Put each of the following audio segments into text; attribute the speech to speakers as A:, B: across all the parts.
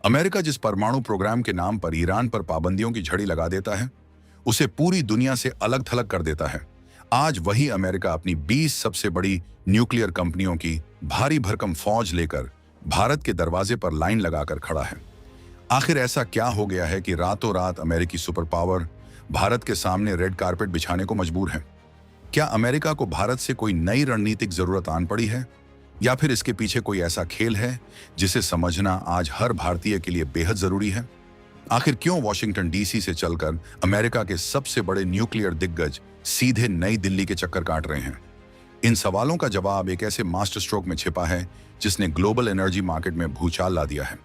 A: America जिस परमाणु programme के नाम पर ईरान पर पाबंदियों की झड़ी लगा देता है, उसे पूरी दुनिया से अलग थलग कर देता है। आज वही अमेरिका अपनी 20 सबसे बड़ी न्यूक्लियर कंपनियों की भारी भरकम फौज लेकर भारत के दरवाजे पर लाइन लगाकर खड़ा है। आखिर ऐसा क्या हो गया है कि रातों रात अमेरिकी सुपर पावर भारत के सामने रेड कारपेट बिछाने को मजबूर है? क्या अमेरिका को भारत से कोई नई रणनीतिक जरूरत आन पड़ी है, या फिर इसके पीछे कोई ऐसा खेल है जिसे समझना आज हर भारतीय के लिए बेहद जरूरी है? आखिर क्यों वॉशिंगटन डीसी से चलकर अमेरिका के सबसे बड़े न्यूक्लियर दिग्गज सीधे नई दिल्ली के चक्कर काट रहे हैं? इन सवालों का जवाब एक ऐसे मास्टर स्ट्रोक में छिपा है जिसने ग्लोबल एनर्जी मार्केट में भूचाल ला दिया है।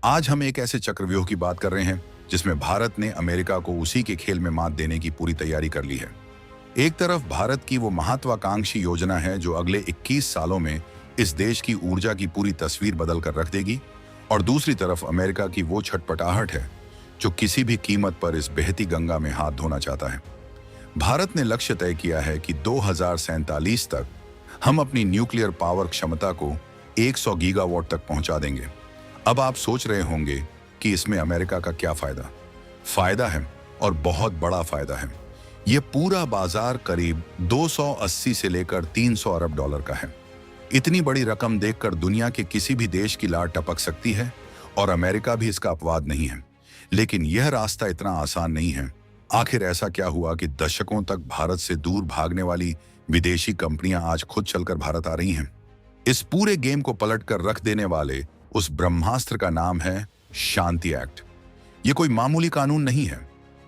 A: आज हम एक ऐसे चक्रव्यूह की बात कर रहे हैं जिसमें भारत ने अमेरिका को उसी के खेल में मात देने की पूरी तैयारी कर ली है। एक तरफ भारत की वो महत्वाकांक्षी योजना है जो अगले 21 सालों में इस देश की ऊर्जा की पूरी तस्वीर बदल कर रख देगी, और दूसरी तरफ अमेरिका की वो छटपटाहट है जो किसी भी कीमत पर इस बहती गंगा में हाथ धोना चाहता है। भारत ने लक्ष्य तय किया है कि 2047 तक हम अपनी न्यूक्लियर पावर क्षमता को 100 गीगावाट तक पहुंचा देंगे। अब आप सोच रहे होंगे कि इसमें अमेरिका का क्या फायदा? फायदा है, और बहुत बड़ा फायदा है। यह पूरा बाजार करीब 280 से लेकर 300 अरब डॉलर का है। इतनी बड़ी रकम देखकर दुनिया के किसी भी देश की लार टपक सकती है, और अमेरिका भी इसका अपवाद नहीं है। लेकिन यह रास्ता इतना आसान नहीं है। आखिर ऐसा क्या हुआ कि दशकों तक भारत से दूर भागने वाली विदेशी कंपनियां आज खुद चलकर भारत आ रही हैं? इस पूरे गेम को पलटकर रख देने वाले उस ब्रह्मास्त्र का नाम है शांति एक्ट। ये कोई मामूली कानून नहीं है।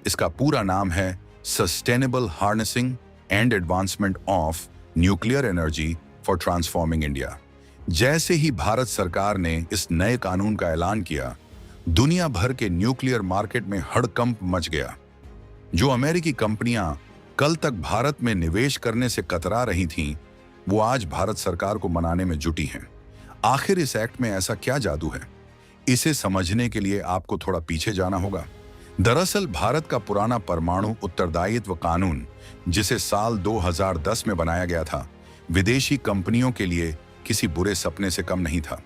A: इसका पूरा नाम है sustainable harnessing and advancement of nuclear energy for transforming India. जैसे ही भारत सरकार ने इस नए कानून का ऐलान किया, दुनिया भर के न्यूक्लियर मार्केट में हड़कंप मच गया। जो अमेरिकी कंपनियां कल तक भारत में निवेश करने से कतरा रही थीं, वो आज भारत सरकार को मनाने में जुटी हैं। आखिर इस एक्ट में ऐसा क्या जादू है? इसे समझने के लिए आपको थोड़ा पीछे जाना होगा। दरअसल भारत का पुराना परमाणु उत्तरदायित्व कानून, जिसे साल 2010 में बनाया गया था, विदेशी कंपनियों के लिए किसी बुरे सपने से कम नहीं था।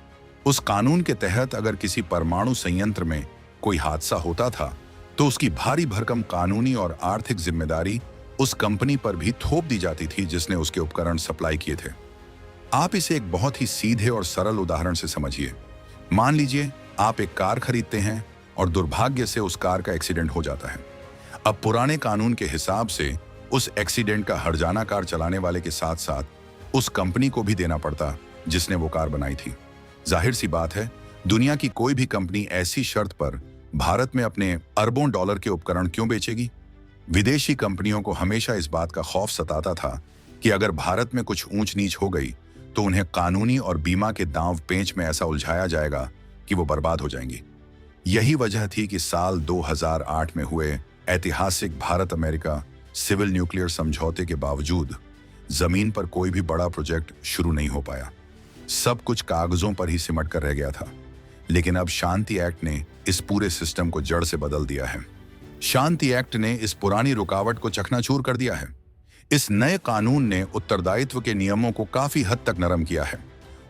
A: उस कानून के तहत अगर किसी परमाणु संयंत्र में कोई हादसा होता था तो उसकी भारी भरकम कानूनी और आर्थिक जिम्मेदारी उस कंपनी पर भी थोप दी जाती थी जिसने उसके उपकरण सप्लाई किए थे। आप इसे एक बहुत ही सीधे और सरल उदाहरण से समझिए। मान लीजिए आप एक कार खरीदते हैं और दुर्भाग्य से उस कार का एक्सीडेंट हो जाता है। अब पुराने कानून के हिसाब से उस एक्सीडेंट का हर्जाना कार चलाने वाले के साथ साथ उस कंपनी को भी देना पड़ता जिसने वो कार बनाई थी। जाहिर सी बात है, दुनिया की कोई भी कंपनी ऐसी शर्त पर भारत में अपने अरबों डॉलर के उपकरण क्यों बेचेगी? विदेशी कंपनियों को हमेशा इस बात का खौफ सताता था कि अगर भारत में कुछ ऊंच नीच हो गई तो उन्हें कानूनी और बीमा के दांव पेंच में ऐसा उलझाया जाएगा कि वो बर्बाद हो जाएंगी। यही वजह थी कि साल 2008 में हुए ऐतिहासिक भारत अमेरिका सिविल न्यूक्लियर समझौते के बावजूद जमीन पर कोई भी बड़ा प्रोजेक्ट शुरू नहीं हो पाया। सब कुछ कागजों पर ही सिमट कर रह गया था। लेकिन अब शांति एक्ट ने इस पूरे सिस्टम को जड़ से बदल दिया है। शांति एक्ट ने इस पुरानी रुकावट को चकनाचूर कर दिया है। इस नए कानून ने उत्तरदायित्व के नियमों को काफी हद तक नरम किया है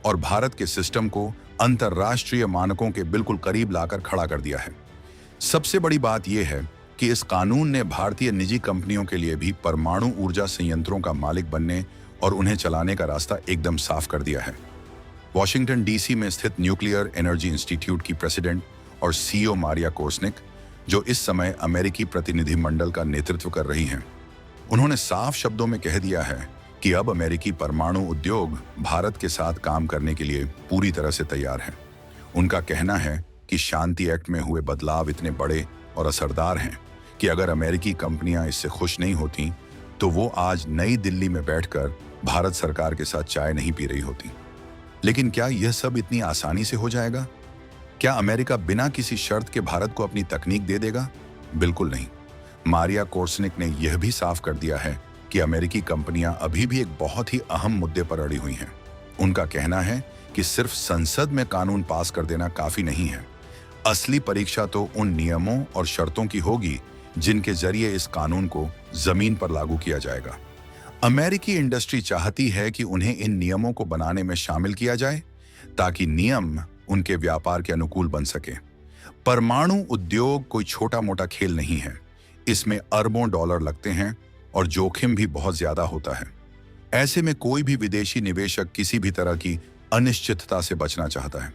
A: और भारत के सिस्टम को अंतर्राष्ट्रीय मानकों के बिल्कुल करीब लाकर खड़ा कर दिया है। सबसे बड़ी बात यह है कि इस कानून ने भारतीय निजी कंपनियों के लिए भी परमाणु ऊर्जा संयंत्रों का मालिक बनने और उन्हें चलाने का रास्ता एकदम साफ कर दिया है। वॉशिंगटन डीसी में स्थित न्यूक्लियर एनर्जी इंस्टीट्यूट की प्रेसिडेंट और सीईओ मारिया कोर्सनिक, जो इस समय अमेरिकी प्रतिनिधिमंडल का नेतृत्व कर रही हैं, उन्होंने साफ शब्दों में कह दिया है कि अब अमेरिकी परमाणु उद्योग भारत के साथ काम करने के लिए पूरी तरह से तैयार है। उनका कहना है कि शांति एक्ट में हुए बदलाव इतने बड़े और असरदार हैं कि अगर अमेरिकी कंपनियां इससे खुश नहीं होती तो वो आज नई दिल्ली में बैठकर भारत सरकार के साथ चाय नहीं पी रही होती। लेकिन क्या यह सब इतनी आसानी से हो जाएगा? क्या अमेरिका बिना किसी शर्त के भारत को अपनी तकनीक दे देगा? बिल्कुल नहीं। मारिया कोर्सनिक ने यह भी साफ कर दिया है कि अमेरिकी कंपनियां अभी भी एक बहुत ही अहम मुद्दे पर अड़ी हुई हैं। उनका कहना है कि सिर्फ संसद में कानून पास कर देना काफी नहीं है। असली परीक्षा तो उन नियमों और शर्तों की होगी जिनके जरिए इस कानून को जमीन पर लागू किया जाएगा। अमेरिकी इंडस्ट्री चाहती है कि उन्हें इन नियमों को बनाने में शामिल किया जाए ताकि नियम उनके व्यापार के अनुकूल बन सके। परमाणु उद्योग कोई छोटा मोटा खेल नहीं है। इसमें अरबों डॉलर लगते हैं और जोखिम भी बहुत ज्यादा होता है। ऐसे में कोई भी विदेशी निवेशक किसी भी तरह की अनिश्चितता से बचना चाहता है।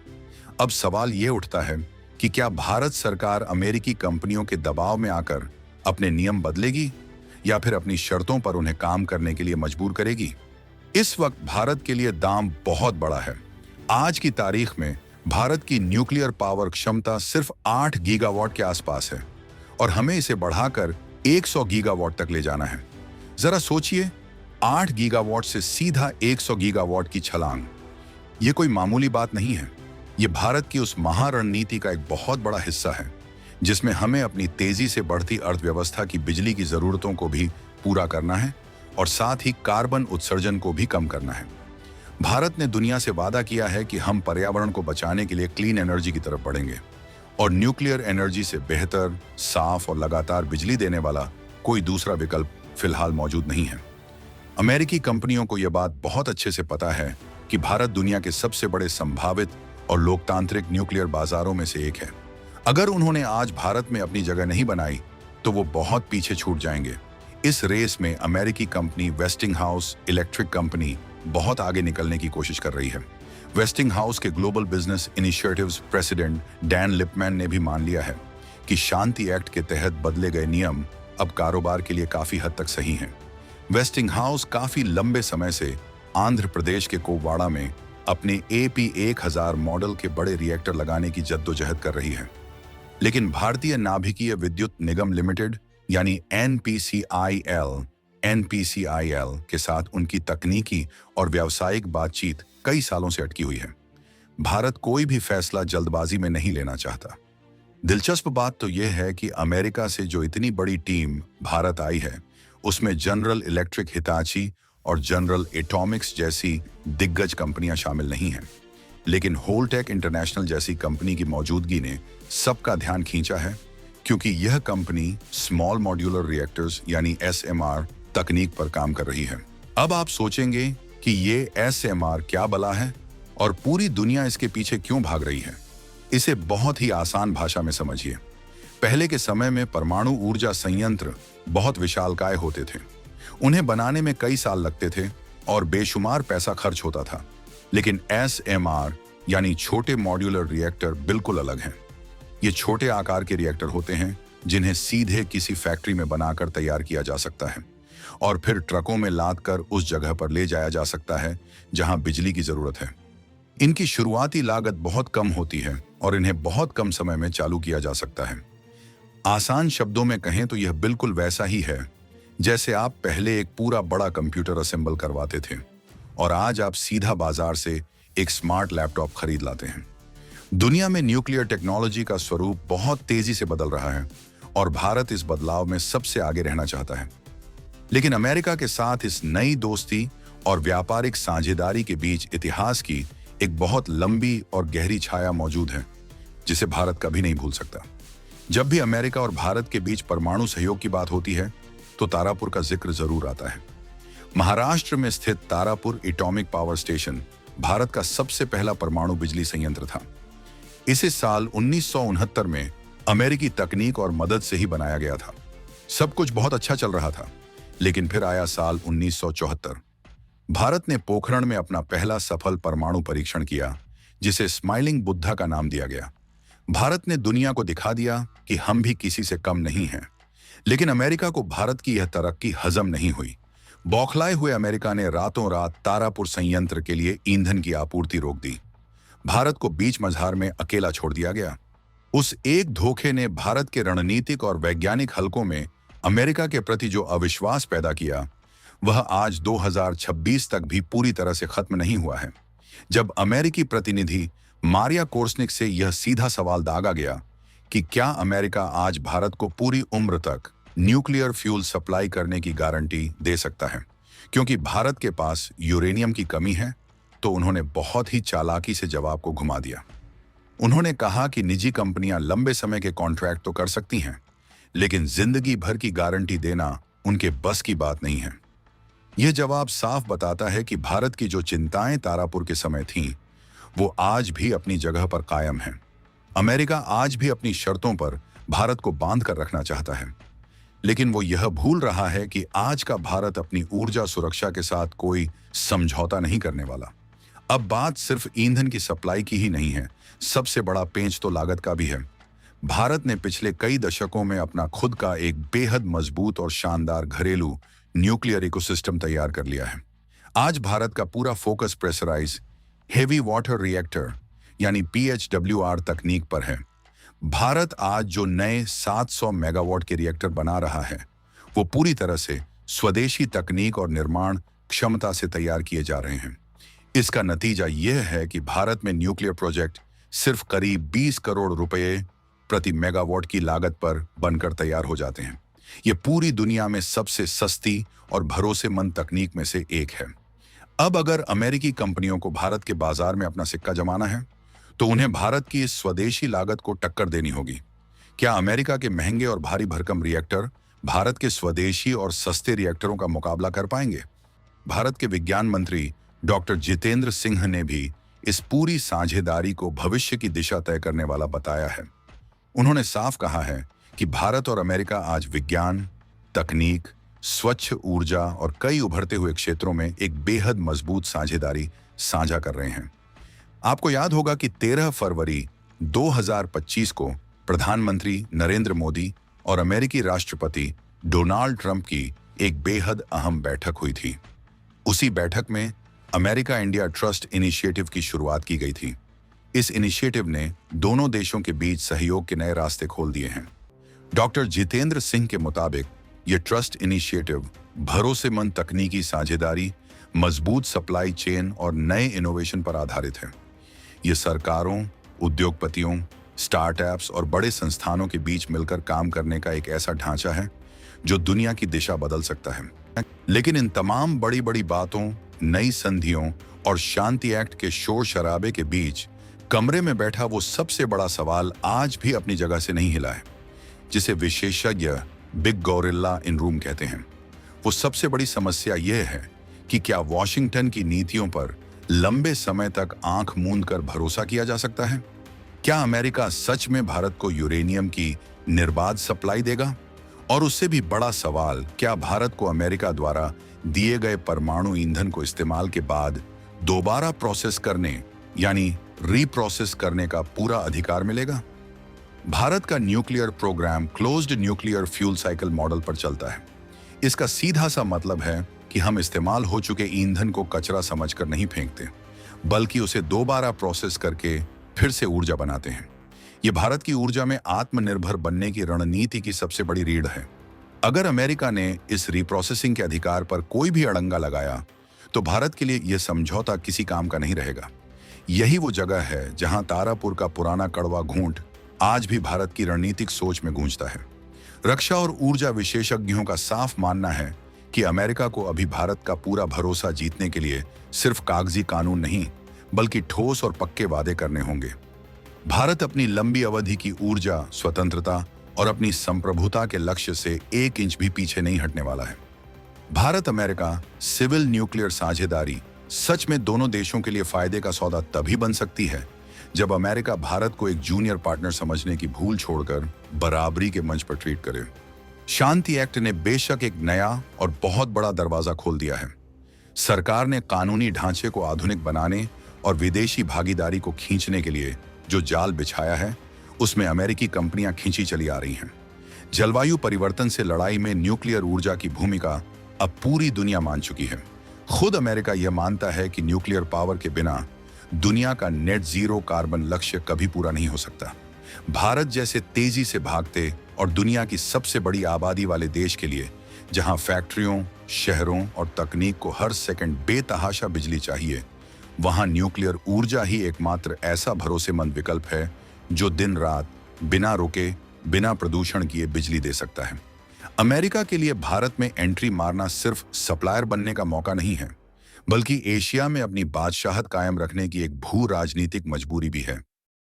A: अब सवाल ये उठता है कि क्या भारत सरकार अमेरिकी कंपनियों के दबाव में आकर अपने नियम बदलेगी या फिर अपनी शर्तों पर उन्हें काम करने के लिए मजबूर करेगी? इस वक्त भारत के लिए दाम बहुत बड़ा है। आज की तारीख में भारत की न्यूक्लियर पावर क्षमता सिर्फ 8 गीगावाट के आसपास है और हमें इसे बढ़ाकर 100 गीगावाट तक ले जाना है। जरा सोचिए, 8 गीगावाट से सीधा 100 गीगावाट की छलांग। ये कोई मामूली बात नहीं है। ये भारत की उस महारणनीति का एक बहुत बड़ा हिस्सा है जिसमें हमें अपनी तेजी से बढ़ती अर्थव्यवस्था की बिजली की जरूरतों को भी पूरा करना है और साथ ही कार्बन उत्सर्जन को भी कम करना है। भारत ने दुनिया से वादा किया है कि हम पर्यावरण को बचाने के लिए क्लीन एनर्जी की तरफ बढ़ेंगे और न्यूक्लियर एनर्जी से बेहतर, साफ और लगातार बिजली देने वाला कोई दूसरा विकल्प फिलहाल मौजूद नहीं है। अमेरिकी कंपनियों को यह बात बहुत अच्छे से पता है कि भारत दुनिया के सबसे बड़े संभावित और लोकतांत्रिक न्यूक्लियर बाजारों में से एक है। अगर उन्होंने आज भारत में अपनी जगह नहीं बनाई तो वो बहुत पीछे छूट जाएंगे। इस रेस में अमेरिकी कंपनी वेस्टिंगहाउस इलेक्ट्रिक कंपनी बहुत आगे निकलने की कोशिश कर रही है। वेस्टिंगहाउस के global business initiatives president Dan Lipman ने भी मान लिया है कि शांति एक्ट के तहत बदले गए नियम अब कारोबार के लिए काफी हद तक सही हैं। वेस्टिंगहाउस काफी लंबे समय से आंध्र प्रदेश के कोवाड़ा में अपने AP1000 मॉडल के बड़े रिएक्टर लगाने की जद्दोजहद कर रही है, लेकिन भारतीय नाभिकीय विद्युत निगम लिमिटेड यानी NPCIL के साथ उनकी तकनीकी और व्यावसायिक बातचीत कई सालों से अटकी हुई है। भारत कोई भी फैसला जल्दबाजी में नहीं लेना चाहता। दिलचस्प बात तो यह है कि अमेरिका से जो इतनी बड़ी टीम भारत आई है उसमें जनरल इलेक्ट्रिक, हिताची और जनरल एटॉमिक्स जैसी दिग्गज कंपनियां शामिल नहीं हैं, लेकिन होलटेक इंटरनेशनल जैसी कंपनी की मौजूदगी ने सबका ध्यान खींचा है क्योंकि यह कंपनी स्मॉल मॉड्यूलर रिएक्टर्स यानी SMR तकनीक पर काम कर रही है। अब आप सोचेंगे कि ये SMR क्या बला है और पूरी दुनिया इसके पीछे क्यों भाग रही है। इसे बहुत ही आसान भाषा में समझिए। पहले के समय में परमाणु ऊर्जा संयंत्र बहुत विशालकाय होते थे। उन्हें बनाने में कई साल लगते थे और बेशुमार पैसा खर्च होता था, लेकिन SMR यानी छोटे मॉड्यूलर रिएक्टर बिल्कुल अलग हैं। ये छोटे आकार के रिएक्टर होते हैं जिन्हें सीधे किसी फैक्ट्री में बनाकर तैयार किया जा सकता है और फिर ट्रकों में लाद कर उस जगह पर ले जाया जा सकता है जहां बिजली की जरूरत है। इनकी शुरुआती लागत बहुत कम होती है और इन्हें बहुत कम समय में चालू किया जा सकता है। आसान शब्दों में कहें तो यह बिल्कुल वैसा ही है जैसे आप पहले एक पूरा बड़ा कंप्यूटर असेंबल करवाते थे और आज आप सीधा बाजार से एक स्मार्ट लैपटॉप खरीद लाते हैं। दुनिया में न्यूक्लियर टेक्नोलॉजी का स्वरूप बहुत तेजी से बदल रहा है और भारत इस बदलाव में सबसे आगे रहना चाहता है। लेकिन अमेरिका के साथ इस नई दोस्ती और व्यापारिक साझेदारी के बीच इतिहास की एक बहुत लंबी और गहरी छाया मौजूद है जिसे भारत कभी नहीं भूल सकता। जब भी अमेरिका और भारत के बीच परमाणु सहयोग की बात होती है तो तारापुर का जिक्र जरूर आता है। महाराष्ट्र में स्थित Tarapur atomic power station Bharat का सबसे पहला परमाणु बिजली संयंत्र था। इसे साल 1969 में अमेरिकी तकनीक और मदद से ही बनाया गया था। सब कुछ बहुत अच्छा चल रहा था, लेकिन फिर आया साल 1974। भारत ने पोखरण में अपना पहला सफल परमाणु परीक्षण किया जिसे स्माइलिंग बुद्धा का नाम दिया गया। भारत ने दुनिया को दिखा दिया कि हम भी किसी से कम नहीं हैं। लेकिन अमेरिका को भारत की यह तरक्की हजम नहीं हुई। बौखलाए हुए अमेरिका ने रातों रात तारापुर संयंत्र के लिए ईंधन की आपूर्ति रोक दी। भारत को बीच मझार में अकेला छोड़ दिया गया। उस एक धोखे ने भारत के रणनीतिक और वैज्ञानिक हलकों में अमेरिका के प्रति जो अविश्वास पैदा किया वह आज 2026 तक भी पूरी तरह से खत्म नहीं हुआ है। जब अमेरिकी प्रतिनिधि मारिया कोर्सनिक से यह सीधा सवाल दागा गया कि क्या अमेरिका आज भारत को पूरी उम्र तक न्यूक्लियर फ्यूल सप्लाई करने की गारंटी दे सकता है क्योंकि भारत के पास यूरेनियम की कमी है, तो उन्होंने बहुत ही चालाकी से जवाब को घुमा दिया। उन्होंने कहा कि निजी कंपनियां लंबे समय के कॉन्ट्रैक्ट तो कर सकती हैं, लेकिन जिंदगी भर की गारंटी देना उनके बस की बात नहीं है। यह जवाब साफ बताता है कि भारत की जो चिंताएं तारापुर के समय थीं, वो आज भी अपनी जगह पर कायम हैं। अमेरिका आज भी अपनी शर्तों पर भारत को बांध कर रखना चाहता है, लेकिन वो यह भूल रहा है कि आज का भारत अपनी ऊर्जा सुरक्षा के साथ कोई समझौता नहीं करने वाला। अब बात सिर्फ ईंधन की सप्लाई की ही नहीं है, सबसे बड़ा पेंच तो लागत का भी है। भारत ने पिछले कई दशकों में अपना खुद का एक बेहद मजबूत और शानदार घरेलू न्यूक्लियर इकोसिस्टम तैयार कर लिया है। आज भारत का पूरा focus pressurise heavy water reactor यानी PHWR तकनीक पर है। भारत आज जो नए 700 मेगावाट के रिएक्टर बना रहा है, वो पूरी तरह से स्वदेशी तकनीक और निर्माण क्षमता से तैयार किए जा रहे हैं। इसका नतीजा यह है कि भारत में न्यूक्लियर प्रोजेक्ट सिर्फ करीब 20 करोड़ रुपए प्रति मेगावाट की लागत पर बनकर तैयार हो जाते हैं। ये पूरी दुनिया में सबसे सस्ती और भरोसेमंद तकनीक में से एक है। अब अगर अमेरिकी कंपनियों को भारत के बाजार में अपना सिक्का जमाना है, तो उन्हें भारत की इस स्वदेशी लागत को टक्कर देनी होगी। क्या अमेरिका के महंगे और भारी भरकम रिएक्टर भारत के स्वदेशी और सस्ते रिएक्टरों का मुकाबला कर पाएंगे? भारत के विज्ञान मंत्री डॉक्टर जितेंद्र सिंह ने भी इस पूरी साझेदारी को भविष्य की दिशा तय करने वाला बताया है। उन्होंने साफ कहा है कि भारत और अमेरिका आज विज्ञान, तकनीक, स्वच्छ ऊर्जा और कई उभरते हुए क्षेत्रों में एक बेहद मजबूत साझेदारी साझा कर रहे हैं। आपको याद होगा कि 13 फरवरी 2025 को प्रधानमंत्री नरेंद्र मोदी और अमेरिकी राष्ट्रपति डोनाल्ड ट्रंप की एक बेहद अहम बैठक हुई थी। उसी बैठक में अमेरिका इंडिया ट्रस्ट इनिशिएटिव की शुरुआत की गई थी। इस इनिशिएटिव ने दोनों देशों के बीच सहयोग के नए रास्ते खोल दिए हैं। डॉक्टर जितेंद्र सिंह के मुताबिक ये ट्रस्ट इनिशिएटिव भरोसेमंद तकनीकी साझेदारी, मजबूत सप्लाई चेन और नए इनोवेशन पर आधारित है। ये सरकारों, उद्योगपतियों, स्टार्टअप्स और बड़े संस्थानों के बीच मिलकर काम करने का एक ऐसा ढांचा है जो दुनिया की दिशा बदल सकता है। लेकिन इन तमाम बड़ी बड़ी बातों, नई संधियों और शांति एक्ट के शोर शराबे के बीच कमरे में बैठा वो सबसे बड़ा सवाल आज भी अपनी जगह से नहीं हिला है, जिसे विशेषज्ञ बिग गोरिल्ला इन रूम कहते हैं। वो सबसे बड़ी समस्या यह है कि क्या वॉशिंगटन की नीतियों पर लंबे समय तक आंख मूंद कर भरोसा किया जा सकता है? क्या अमेरिका सच में भारत को यूरेनियम की निर्बाध सप्लाई देगा? और उससे भी बड़ा सवाल, क्या भारत को अमेरिका द्वारा दिए गए परमाणु ईंधन को इस्तेमाल के बाद दोबारा प्रोसेस करने यानी रीप्रोसेस करने का पूरा अधिकार मिलेगा? भारत का nuclear programme closed nuclear fuel cycle model पर चलता है। इसका सीधा सा मतलब है कि हम इस्तेमाल हो चुके ईंधन को कचरा समझकर नहीं फेंकते, बल्कि उसे दोबारा प्रोसेस करके फिर से ऊर्जा बनाते हैं। ये भारत की ऊर्जा में आत्मनिर्भर बनने की रणनीति की सबसे बड़ी रीढ़ है। अगर अमेरिका ने इस रिप्रोसेसिंग के अधिकार पर कोई भी अड़ंगा लगाया, तो भारत के लिए यह समझौता किसी काम का नहीं रहेगा। यही वो जगह है जहां तारापुर का पुराना कड़वा घूंट आज भी भारत की रणनीतिक सोच में गूंजता है। रक्षा और ऊर्जा विशेषज्ञों का साफ मानना है कि अमेरिका को अभी भारत का पूरा भरोसा जीतने के लिए सिर्फ कागजी कानून नहीं, बल्कि ठोस और पक्के वादे करने होंगे। भारत अपनी लंबी अवधि की ऊर्जा स्वतंत्रता और अपनी संप्रभुता के लक्ष्य से 1 इंच भी पीछे नहीं हटने वाला है। भारत अमेरिका सिविल न्यूक्लियर साझेदारी सच में दोनों देशों के लिए फायदे का सौदा तभी बन सकती है जब अमेरिका भारत को एक जूनियर पार्टनर समझने की भूल छोड़कर बराबरी के मंच पर ट्रीट करे। शांति एक्ट ने बेशक एक नया और बहुत बड़ा दरवाजा खोल दिया है। सरकार ने कानूनी ढांचे को आधुनिक बनाने और विदेशी भागीदारी को खींचने के लिए जो जाल बिछाया है, उसमें अमेरिकी कंपनियां खींची चली आ रही हैं। जलवायु परिवर्तन से लड़ाई में न्यूक्लियर ऊर्जा की भूमिका अब पूरी दुनिया मान चुकी है। खुद अमेरिका यह मानता है कि न्यूक्लियर पावर के बिना दुनिया का नेट जीरो कार्बन लक्ष्य कभी पूरा नहीं हो सकता। भारत जैसे तेजी से भागते और दुनिया की सबसे बड़ी आबादी वाले देश के लिए, जहां फैक्ट्रियों, शहरों और तकनीक को हर सेकंड बेतहाशा बिजली चाहिए, वहां न्यूक्लियर ऊर्जा ही एकमात्र ऐसा भरोसेमंद विकल्प है जो दिन रात बिना रुके, बिना प्रदूषण किए बिजली दे सकता है। अमेरिका के लिए भारत में एंट्री मारना सिर्फ सप्लायर बनने का मौका नहीं है, बल्कि एशिया में अपनी बादशाहत कायम रखने की एक भू राजनीतिक मजबूरी भी है।